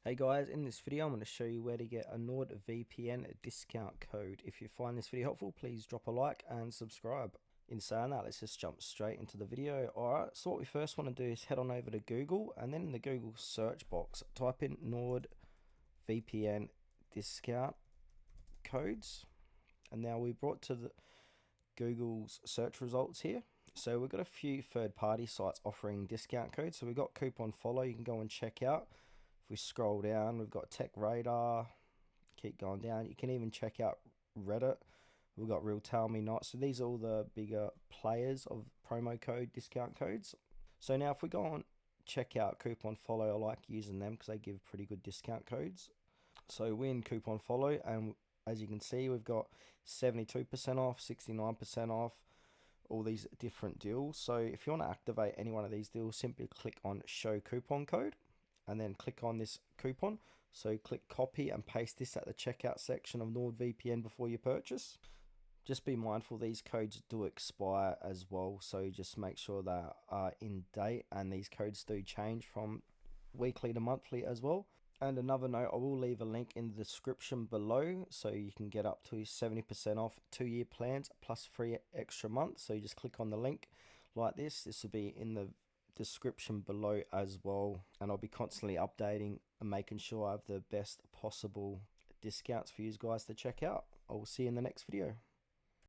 Hey guys, in this video I'm going to show you where to get a NordVPN discount code. If you find this video helpful, please drop a like and subscribe. In saying that, let's just jump straight into the video. Alright, so what we first want to do is head on over to Google, and then in the Google search box type in NordVPN discount codes. And now we're brought to the Google's search results here. So we've got a few third-party sites offering discount codes. So we've got Coupon Follow, you can go and check out. If we scroll down, we've got Tech Radar. Keep going down. You can even check out Reddit. We've got Real Tell Me Not. So these are all the bigger players of promo code discount codes. So now if we go on check out Coupon Follow, I like using them because they give pretty good discount codes. So we're in Coupon Follow, and as you can see, we've got 72% off, 69% off, all these different deals. So if you want to activate any one of these deals, simply click on Show Coupon Code and then click on this coupon. So click copy and paste this at the checkout section of NordVPN before you purchase. Just be mindful these codes do expire as well, so just make sure they are in date, and these codes do change from weekly to monthly as well. And another note, I will leave a link in the description below so you can get up to 70% off 2-year plans plus free extra month. So you just click on the link like this. This will be in the description below as well, and I'll be constantly updating and making sure I have the best possible discounts for you guys to check out. I will see you in the next video.